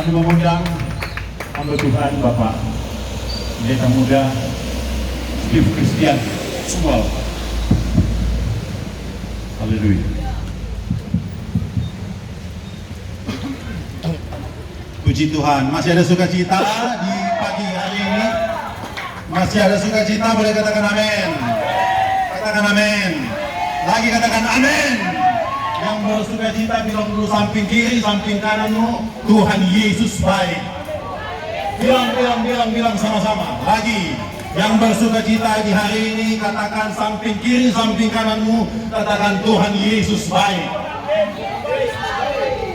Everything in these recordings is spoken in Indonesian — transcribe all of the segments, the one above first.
Kami mengundang hamba Tuhan Bapak Pendeta Muda Steve Christian Suwal. Haleluya. Puji Tuhan, masih ada sukacita di pagi hari ini. Masih ada sukacita, boleh katakan amin. Katakan amin. Lagi katakan amin. Yang bersukacita bilang dulu samping kiri, samping kananmu, Tuhan Yesus baik. Bilang sama-sama. Lagi, yang bersukacita di hari ini, katakan samping kiri, samping kananmu, katakan Tuhan Yesus baik.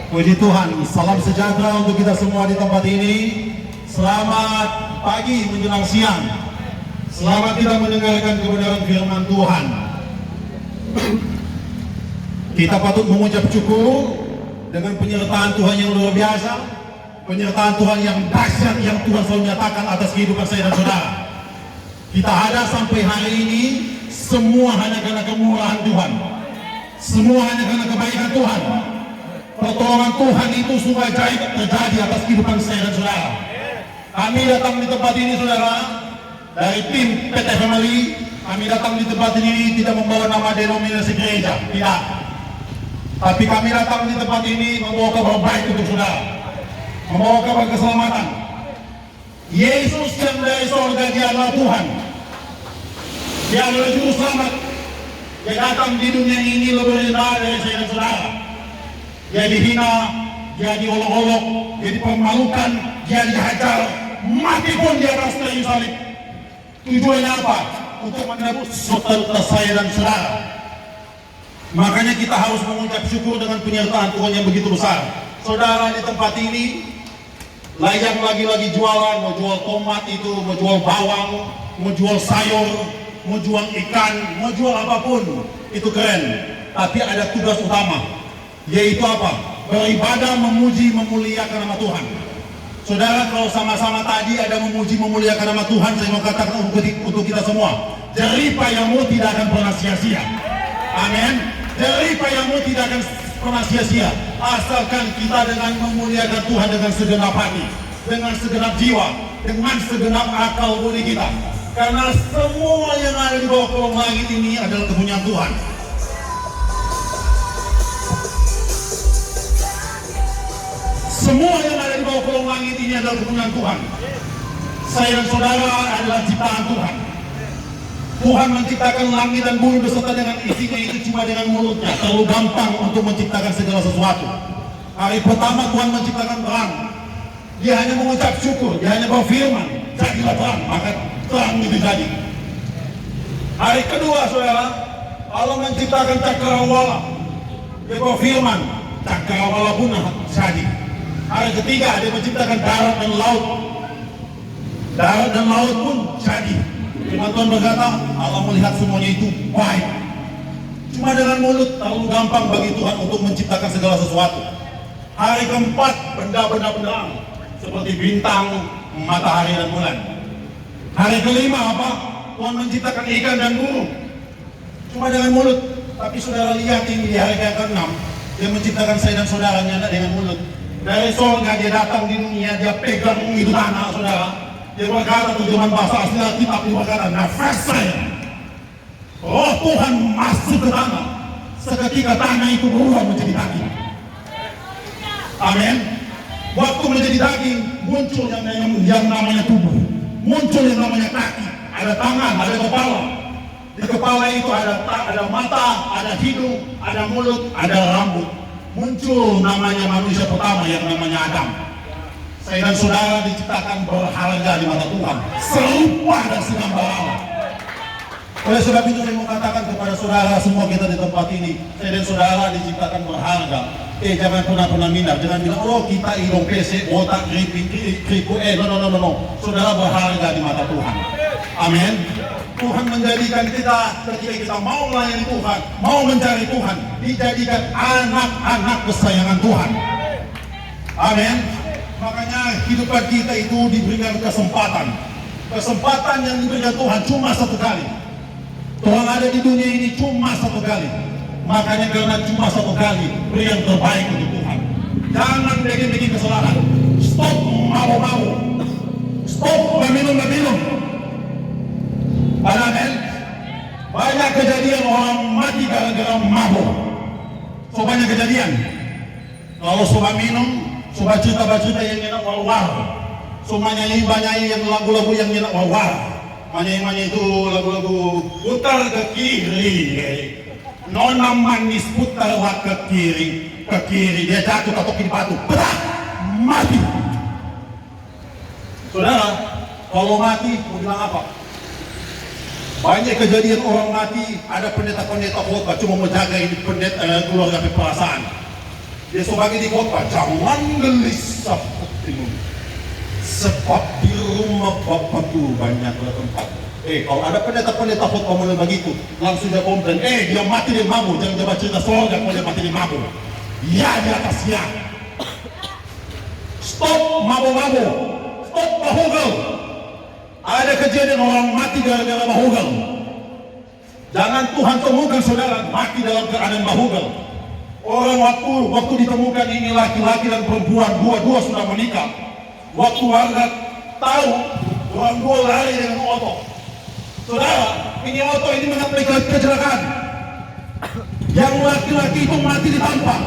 Puji Tuhan, salam sejahtera untuk kita semua di tempat ini. Selamat pagi menjelang siang. Selamat kita mendengarkan kebenaran firman Tuhan. Kita patut mengucap syukur dengan penyertaan Tuhan yang luar biasa, penyertaan Tuhan yang dahsyat yang Tuhan selalu nyatakan atas kehidupan saya dan saudara. Kita ada sampai hari ini, semua hanya karena kemurahan Tuhan, semua hanya karena kebaikan Tuhan. Pertolongan Tuhan itu sungguh ajaib terjadi atas kehidupan saya dan saudara. Kami datang di tempat ini, saudara, dari tim PT Family. Kami datang di tempat ini tidak membawa nama denominasi gereja, tidak. Tapi kami datang di tempat ini membawa kabar baik untuk saudara, membawa kabar keselamatan. Yesus yang dari surga, dia adalah Tuhan. Dia adalah juru selamat. Dia datang di dunia ini lebih rendah dari saya dan saudara. Dia dihina, dia diolok-olok, dia dipermalukan, dia dihajar, mati pun di atas kayu salib. Tujuannya apa? Untuk menebus saudara saya dan saudara. Makanya kita harus mengucap syukur dengan penyertaan Tuhan yang begitu besar. Saudara di tempat ini, yang lagi-lagi jualan, mau jual tomat itu, mau jual bawang, mau jual sayur, mau jual ikan, mau jual apapun, itu keren. Tapi ada tugas utama, yaitu apa? Beribadah, memuji, memuliakan nama Tuhan. Saudara, kalau sama-sama tadi ada memuji, memuliakan nama Tuhan, saya mau katakan untuk kita semua, jeripayamu tidak akan pernah sia-sia. Amin. Jeripayamu tidak akan pernah sia-sia, asalkan kita dengan memuliakan Tuhan dengan segenap hati, dengan segenap jiwa, dengan segenap akal budi kita. Karena semua yang ada di bawah kolong langit ini adalah kepunyaan Tuhan. Semua yang ada di bawah kolong langit ini adalah kepunyaan Tuhan. Saya dan saudara adalah ciptaan Tuhan. Tuhan menciptakan langit dan bumi beserta dengan isinya itu cuma dengan mulutnya. Terlalu gampang untuk menciptakan segala sesuatu. Hari pertama Tuhan menciptakan terang. Dia hanya mengucap syukur, dia hanya berfirman, jadilah terang, maka terang itu jadi. Hari kedua, saudara, Allah menciptakan cakrawala. Dia berfirman, cakrawala pun jadi. Hari ketiga, dia menciptakan darat dan laut. Darat dan laut pun jadi. Firman Tuhan berkata, Allah melihat semuanya itu baik. Cuma dengan mulut terlalu gampang bagi Tuhan untuk menciptakan segala sesuatu. Hari keempat, benda-benda penerang seperti bintang, matahari dan bulan. Hari kelima apa? Tuhan menciptakan ikan dan burung. Cuma dengan mulut. Tapi saudara lihat ini di hari ke-6, dia menciptakan saya dan saudaranya dengan mulut. Dari surga dia datang di dunia, dia pegang itu tanah, saudara. Dia berkata, terjemahan bahasa asli Alkitab, dia berkata, nafas saya, roh Tuhan masuk ke tanah. Seketika tanah itu berubah menjadi daging. Amin. Waktu menjadi daging, muncul yang namanya tubuh, muncul yang namanya kaki, ada tangan, ada kepala. Di kepala itu ada mata, ada hidung, ada mulut, ada rambut. Muncul namanya manusia pertama yang namanya Adam. Saya dan saudara diciptakan berharga di mata Tuhan, serupa dan segambar Allah. Oleh sebab itu saya mau katakan kepada saudara semua kita di tempat ini, saya dan saudara diciptakan berharga. Jangan pernah minder, jangan bilang, oh kita hidung PC, otak kriku, no. Saudara berharga di mata Tuhan. Amin. Tuhan menjadikan kita, ketika kita mau melayani Tuhan, mau mencari Tuhan, dijadikan anak-anak kesayangan Tuhan. Amin. Makanya kehidupan kita itu diberikan kesempatan. Kesempatan yang diberikan Tuhan cuma satu kali. Tuhan ada di dunia ini cuma satu kali. Makanya karena cuma satu kali, beri yang terbaik untuk Tuhan. Jangan bikin kesalahan. Stop minum dan minum. Amen. Banyak kejadian orang mati gara-gara mabuk. So banyak kejadian. Kalau sobat minum, sobat cerita-cerita yang enak war-war. So manyanyi yang lagu-lagu yang enak war-war. Manyanyi itu lagu-lagu putar ke kiri. Nona manis putarlah ke kiri. Dia jatuh katokin batu, berat, mati. Saudara, kalau mati, mau bilang apa? Banyak kejadian orang mati, ada pendeta-pendeta khotbah cuma menjaga ini keluarga perasaan. Dia sebagai di khotbah, jangan gelisah hatimu, sebab di rumah Bapa tu banyaklah tempat. Kalau ada pendeta-pendeta khotbah mulai begitu, langsung dia komplain, dia mati di mabuk, jangan coba cerita surga kalau dia mati di mabuk. Ya di atasnya. Stop mabuk-mabuk, stop bahugel. Ada kejadian orang mati gara-gara bahugel. Jangan Tuhan temukan saudara mati dalam keadaan bahugel. Orang waktu ditemukan ini laki-laki dan perempuan dua sudah menikah. Waktu warga tahu, orang dua lari dengan motor. Saudara, ini motor ini mengalami kecelakaan. Yang laki-laki itu mati ditampar.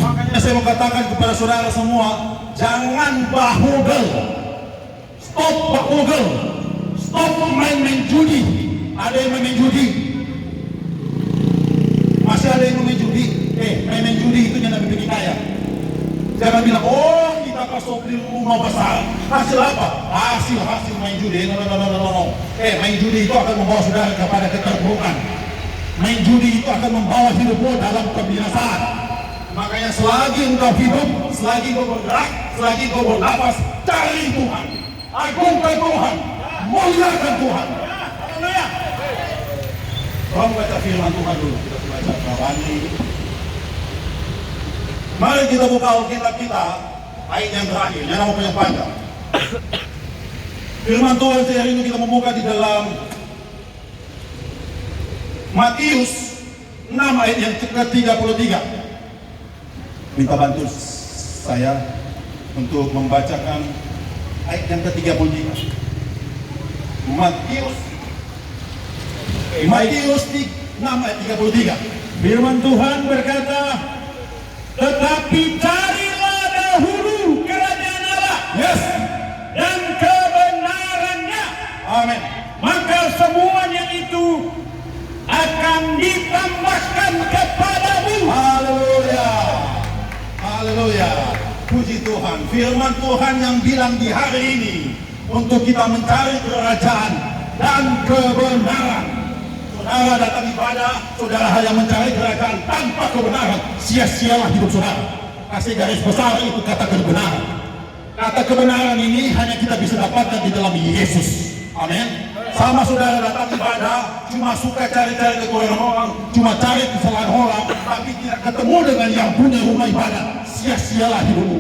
Makanya saya mau katakan kepada saudara semua, jangan bahugel. Stop bahugel. Stop main-main judi. Ada yang main judi. Masih ada yang main judi. Main judi itu jangan bikin kaya. Jangan bilang, kita kasih beli rumah besar. Hasil apa? Hasil main judi. No. Main judi itu akan membawa saudara kepada keterpurukan. Main judi itu akan membawa hidupmu dalam kebinasaan. Makanya selagi engkau hidup, selagi engkau bergerak, selagi engkau bernafas, cari Tuhan. Agungkan Tuhan, muliakan Tuhan. Haleluya. Kita baca firman Tuhan dulu. Kita baca Ibrani. Mari kita buka Alkitab kita, ayat yang terakhir, yang nama yang panjang. Firman Tuhan hari ini kita membuka di dalam Matius 6 ayat yang ke-33. Minta bantu saya untuk membacakan ayat yang ke-33. Matius 6 ayat 33. Firman Tuhan berkata, tetapi carilah dahulu kerajaan Allah, Yes. dan kebenarannya, Amin. maka semuanya itu akan ditambahkan kepadamu. Haleluya. Haleluya. Puji Tuhan. Firman Tuhan yang bilang di hari ini untuk kita mencari kerajaan dan kebenaran. Saudara datang ibadah, saudara hanya mencari kerajaan tanpa kebenaran, sia-sialah hidup saudara. Kasih garis besar itu kata kebenaran. Kata kebenaran ini hanya kita bisa dapatkan di dalam Yesus. Amin. Sama saudara datang ibadah, cuma suka cari-cari kekurangan orang, cuma cari kesalahan orang, tapi tidak ketemu dengan yang punya rumah ibadah, sia-sialah hidupmu.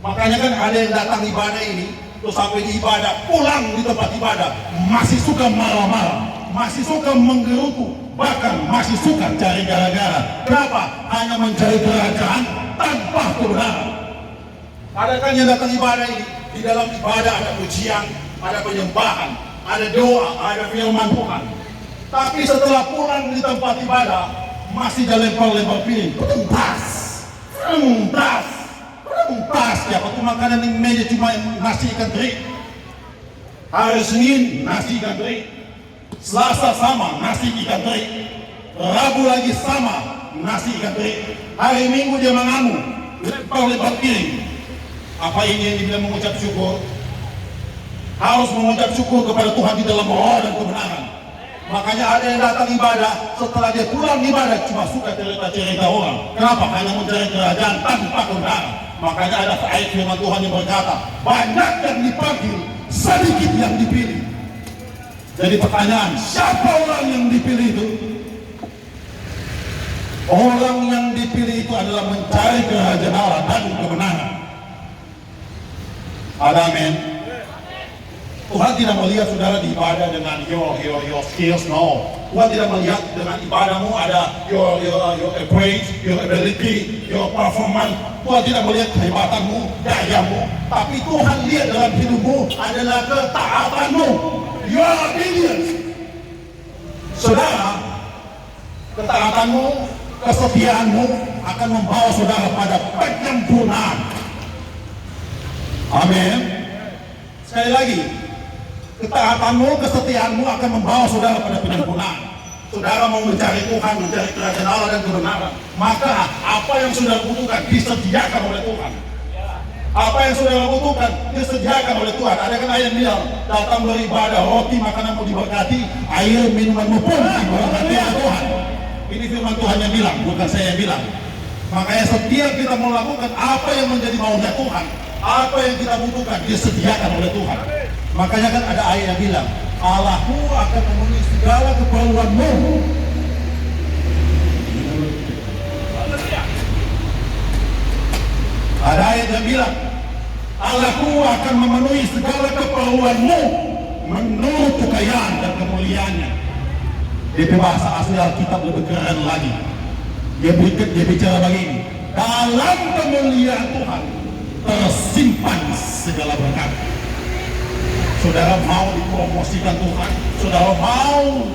Makanya kan ada yang datang ibadah ini, terus sampai di ibadah, pulang di tempat ibadah, masih suka marah-marah, masih suka menggerutu, bahkan masih suka cari gara-gara. Kenapa? Hanya mencari kerajaan tanpa kebenaran. Ada kan yang datang ibadah ini, di dalam ibadah ada pujian, ada penyembahan, ada doa, ada firman Tuhan. Tapi setelah pulang di tempat ibadah, masih lempar-lempar piring, tas, ya waktu makanan di meja cuma nasi ikan teri. Hari Senin nasi ikan teri, Selasa sama nasi ikan teri, Rabu lagi sama nasi ikan teri, hari Minggu dia mengamu lempar-lempar piring. Apa ini yang dibilang mengucap syukur? Harus mengucap syukur kepada Tuhan di dalam roh dan kebenaran. Makanya ada yang datang ibadah, setelah dia pulang ibadah cuma suka cerita-cerita orang. Kenapa? Hanya mencari kerajaan tanpa kebenaran. Makanya ada ayat firman Tuhan yang berkata, banyak yang dipanggil, sedikit yang dipilih. Jadi pertanyaan, siapa orang yang dipilih itu? Orang yang dipilih itu adalah mencari kerajaan Allah dan kebenaran. Amin. Tuhan tidak melihat saudara di ibadah dengan your skills, no. Tuhan tidak melihat dengan ibadahmu ada your praise, your ability, your performance. Tuhan tidak melihat kehebatanmu, dayamu. Tapi Tuhan lihat dalam hidupmu adalah ketaatanmu. Your obedience. Saudara, ketaatanmu, kesetiaanmu akan membawa saudara pada penyempurnaan. Amin. Sekali lagi, ketaatanmu, kesetiaanmu akan membawa saudara pada penyempurnaan. Saudara mau mencari Tuhan, mencari kerajaan Allah dan kebenaran, maka apa yang saudara butuhkan disediakan oleh Tuhan. Apa yang saudara butuhkan disediakan oleh Tuhan. Ada kan ayat bilang, datang beribadah, roti makananmu diberkati, air minumanmu pun diberkati oleh Tuhan. Ini firman Tuhan yang bilang, bukan saya yang bilang. Makanya setiap kita mau lakukan apa yang menjadi maunya Tuhan, apa yang kita butuhkan disediakan oleh Tuhan. Makanya kan ada ayat yang bilang, Allahmu akan memenuhi segala keperluanmu. Ada ayat yang bilang, Allahmu akan memenuhi segala keperluanmu menurut kekayaan dan kemuliaannya. Di bahasa asli Alkitab lebih keren lagi. Dia bicara begini, dalam kemuliaan Tuhan tersimpan segala berkat. Saudara mau dipromosikan Tuhan, saudara mau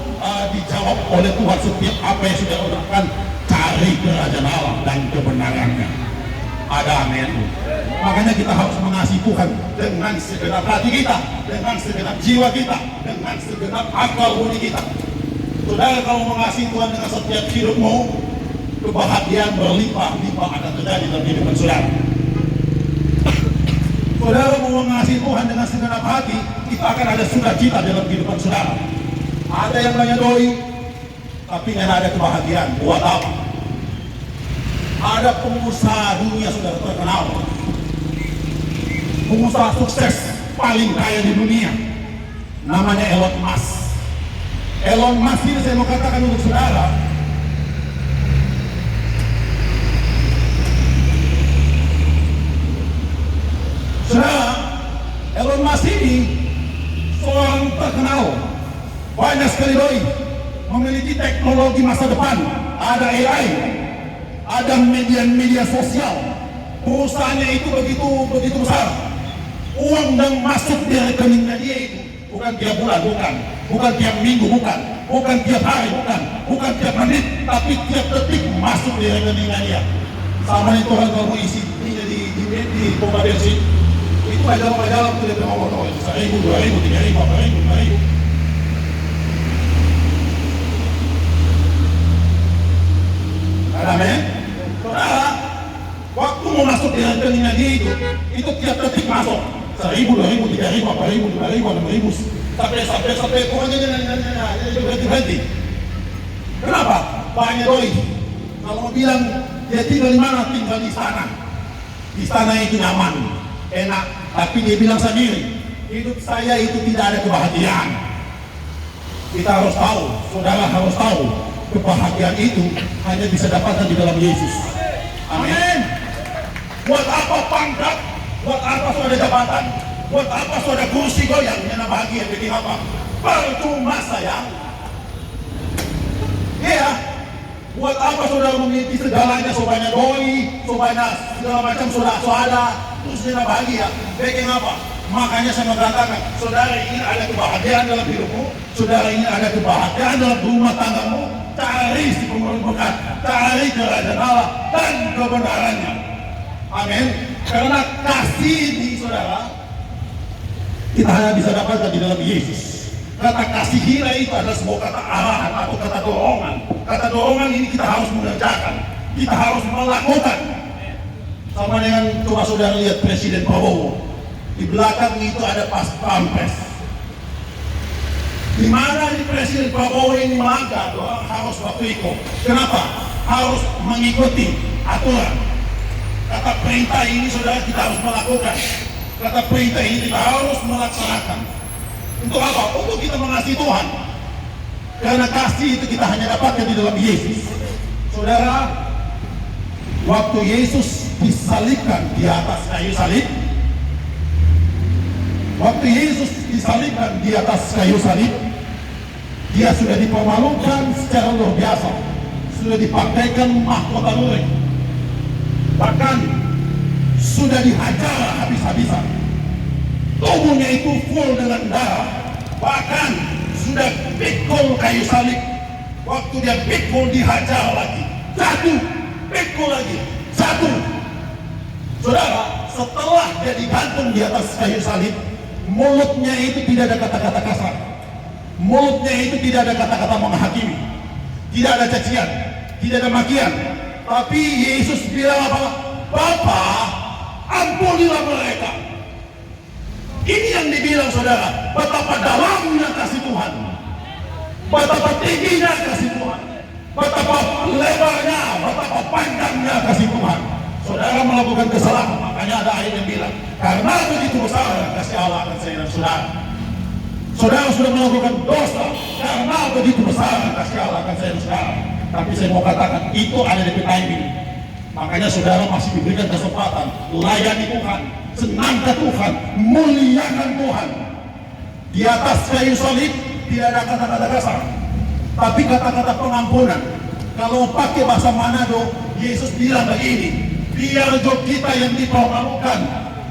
dijawab oleh Tuhan setiap apa yang saudara lakukan, cari kerajaan Allah dan kebenarannya. Ada amin. Makanya kita harus mengasihi Tuhan dengan segenap hati kita, dengan segenap jiwa kita, dengan segenap akal budi kita. Saudara, kalau mengasihi Tuhan dengan setiap hidupmu, kebahagiaan berlimpah-limpah akan terjadi dalam kehidupan saudara. Saudara mau mengasihi Tuhan dengan segenap hati, kita akan ada sukacita dalam kehidupan saudara. Ada yang banyak doi, tapi nggak ada kebahagiaan. Buat apa? Ada pengusaha dunia saudara terkenal, pengusaha sukses paling kaya di dunia, namanya Elon Musk. Elon Musk ini saya mau katakan untuk saudara, Elon Musk ini seorang terkenal, banyak sekali doi, memiliki teknologi masa depan, ada AI, ada media sosial. Perusahaannya itu begitu besar. Uang yang masuk di rekeningnya dia itu bukan tiap bulan, bukan tiap minggu, bukan tiap hari, bukan tiap menit, tapi tiap detik masuk di rekeningnya dia. Sama itu orang kalau isi di pompa bensin, itu majalah itu dia ngomong 1.000, 2.000, 3.000, 4.000, 5.000. Ada men? Waktu mau masuk di rekeningnya dia itu tiap detik masuk 1.000, 2.000, 3.000, 4.000, 5.000, 6.000, sampai pokoknya dia berhenti. Kenapa? Banyak doi. Kalau mau bilang dia tinggal di mana? Tinggal di istana. Istana itu nyaman, enak. Tapi dia bilang sendiri, hidup saya itu tidak ada kebahagiaan. Kita harus tahu, saudara harus tahu, kebahagiaan itu hanya bisa dapatkan di dalam Yesus. Amin. Buat apa pangkat? Buat apa saudara jabatan? Buat apa saudara kursi goyang? Yang bahagia bikin apa? Percuma sayang. Iya. Buat apa saudara memiliki segalanya, sebanyak doi, sebanyak segala macam saudara, terus dia bahagia? Bikin apa? Makanya saya mengatakan, saudara ingin ada kebahagiaan dalam hidupmu, saudara ingin ada kebahagiaan dalam rumah tanggamu, cari si pemberi berkat, cari kerajaan Allah dan kebenarannya. Amin. Karena kasih ini saudara, kita hanya bisa dapatkan di dalam Yesus. Kata kasih hina itu adalah sebuah kata arahan atau kata dorongan. Kata dorongan ini kita harus mengerjakan, kita harus melakukan. Sama dengan coba saudara lihat Presiden Prabowo, di belakang itu ada pas pampres. Di mana di Presiden Prabowo ini melangkah, harus berikut. Kenapa? Harus mengikuti aturan. Kata perintah ini saudara kita harus melakukan. Kata perintah ini kita harus melaksanakan. Untuk apa? Untuk kita mengasihi Tuhan. Karena kasih itu kita hanya dapatkan di dalam Yesus. Saudara, waktu Yesus disalibkan di atas kayu salib, waktu Yesus disalibkan di atas kayu salib, Dia sudah dipermalukan secara luar biasa, sudah dipakaikan mahkota lurik, bahkan sudah dihajar habis-habisan. Tubuhnya itu full dengan darah, bahkan sudah pikul kayu salib. Waktu dia pikul, dihajar lagi, jatuh, pikul lagi, jatuh. Saudara, setelah dia digantung di atas kayu salib, mulutnya itu tidak ada kata-kata kasar, mulutnya itu tidak ada kata-kata menghakimi, tidak ada cacian, tidak ada makian. Tapi Yesus bilang apa? Bapa, ampunilah mereka. Ini yang dibilang, saudara, betapa dalamnya kasih Tuhan, betapa tingginya kasih Tuhan, betapa lebarnya, betapa panjangnya kasih Tuhan. Saudara melakukan kesalahan, makanya ada ayat yang bilang, karena begitu besar kasih Allah akan saya dan saudara. Saudara sudah melakukan dosa, karena begitu besar kasih Allah akan saya dan saudara. Tapi saya mau katakan, itu ada di peta ini. Makanya saudara masih diberikan kesempatan, layani Tuhan, senangkan Tuhan, muliakan Tuhan. Di atas kayu salib tidak ada kata-kata kasar, tapi kata-kata pengampunan. Kalau pakai bahasa Manado, Yesus bilang begini, biar jok kita yang dipermalukan,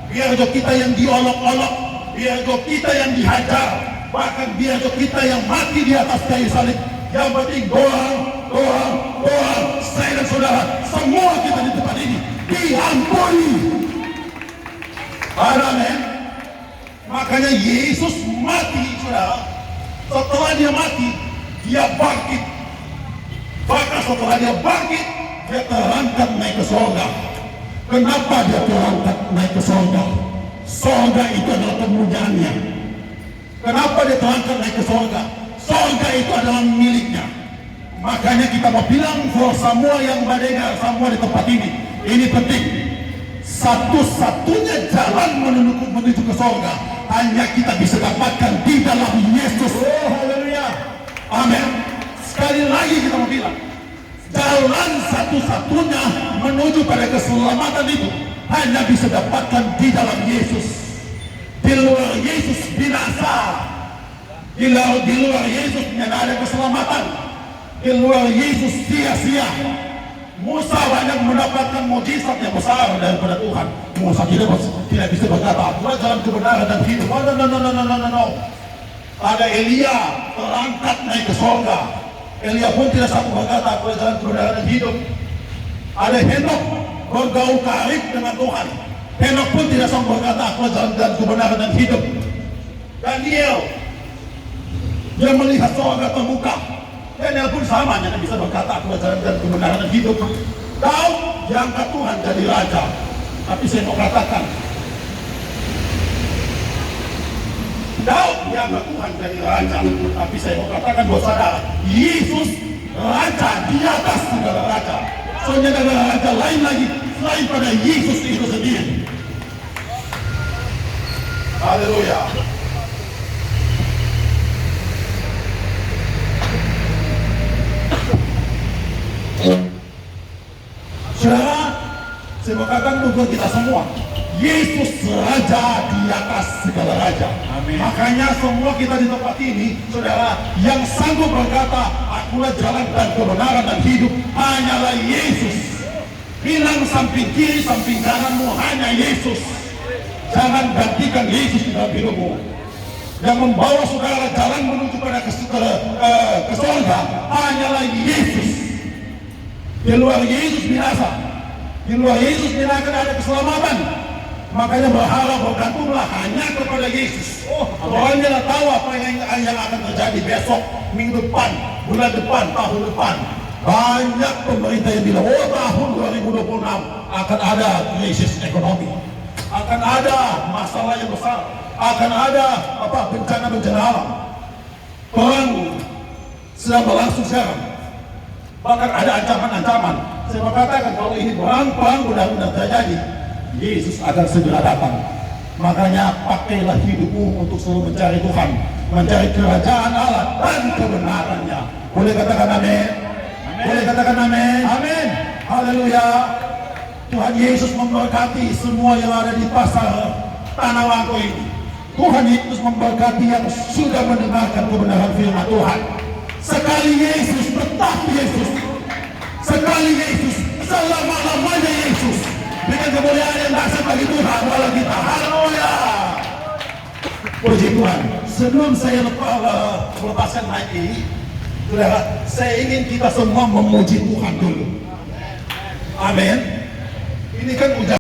biar jok kita yang diolok-olok, biar jok kita yang dihajar, bahkan biar jok kita yang mati di atas kayu salib, yang penting doa, saya dan saudara, semua kita di tempat ini diampuni. Amin. Makanya Yesus mati, saudara. Setelah dia mati, dia bangkit. Bahkan setelah dia bangkit, dia terangkat naik ke surga. Kenapa dia terangkat naik ke surga? Surga itu adalah kemuliaannya. Kenapa dia terangkat naik ke surga? Surga itu adalah miliknya. Makanya kita mau bilang for semua yang mendengar, semua di tempat ini penting. Satu-satunya jalan menuju ke surga hanya kita bisa dapatkan di dalam Yesus. Oh, haleluya. Amin. Sekali lagi kita mau bilang, jalan satu-satunya menuju pada keselamatan itu hanya bisa dapatkan di dalam Yesus. Di luar Yesus binasa. Di luar Yesus tidak ada keselamatan. Di luar Yesus sia-sia. Musa banyak mendapatkan mujizat yang besar daripada Tuhan. Musa tidak bisa berkata, akulah jalan kebenaran dan hidup. No. Ada Elia terangkat naik ke surga. Elia pun tidak sanggup berkata, akulah jalan kebenaran dan hidup. Ada Henok bergaul karib dengan Tuhan. Henok pun tidak sanggup berkata, akulah jalan kebenaran dan hidup. Daniel, dia melihat surga terbuka. Daniel pun sama, hanya bisa berkata, akulah jalan kebenaran dan hidup. Daud diangkat Tuhan jadi raja. Tapi saya mau katakan, Daud diangkat Tuhan jadi raja. Tapi saya mau katakan buat saudara, Yesus raja di atas segala raja. Soalnya ada raja lain lagi selain pada Yesus itu sendiri. Haleluya. Saudara, saya mau katakan untuk kita semua, Yesus raja di atas segala raja. Amin. Makanya semua kita di tempat ini, saudara, yang sanggup berkata, akulah jalan dan kebenaran dan hidup, hanyalah Yesus. Bilang samping kiri, samping kananmu, hanya Yesus. Jangan gantikan Yesus di dalam hidupmu. Yang membawa saudara jalan menuju pada ke surga hanyalah Yesus. Di luar Yesus binasa. Di luar Yesus tidak akan ada keselamatan. Makanya berharap, bergantunglah hanya kepada Yesus. Orang tidak tahu apa yang akan terjadi besok, minggu depan, bulan depan, tahun depan. Banyak pemerintah yang bilang, tahun 2026 akan ada krisis ekonomi, akan ada masalah yang besar, akan ada bencana-bencana alam. Perang sedang berlangsung sekarang. Bahkan ada ancaman-ancaman. Saya mengatakan kalau ini perang mudah-mudahan terjadi, Yesus akan segera datang. Makanya pakailah hidupmu untuk selalu mencari Tuhan, mencari kerajaan Allah dan kebenarannya. Boleh katakan amin? Boleh katakan amin? Amin. Haleluya. Tuhan Yesus memberkati semua yang ada di pasar Tanah Wangko ini. Tuhan Yesus memberkati yang sudah mendengarkan kebenaran firman Tuhan. Sekali Yesus, tetap Yesus. Sekali Yesus, selama-lamanya Yesus. Dengan kemuliaan yang dahsyat bagi Tuhan, walau kita. Haleluya. Puji Tuhan. Sebelum saya melepaskan mic ini, saudara, saya ingin kita semua memuji Tuhan dulu. Amin. Ini kan udah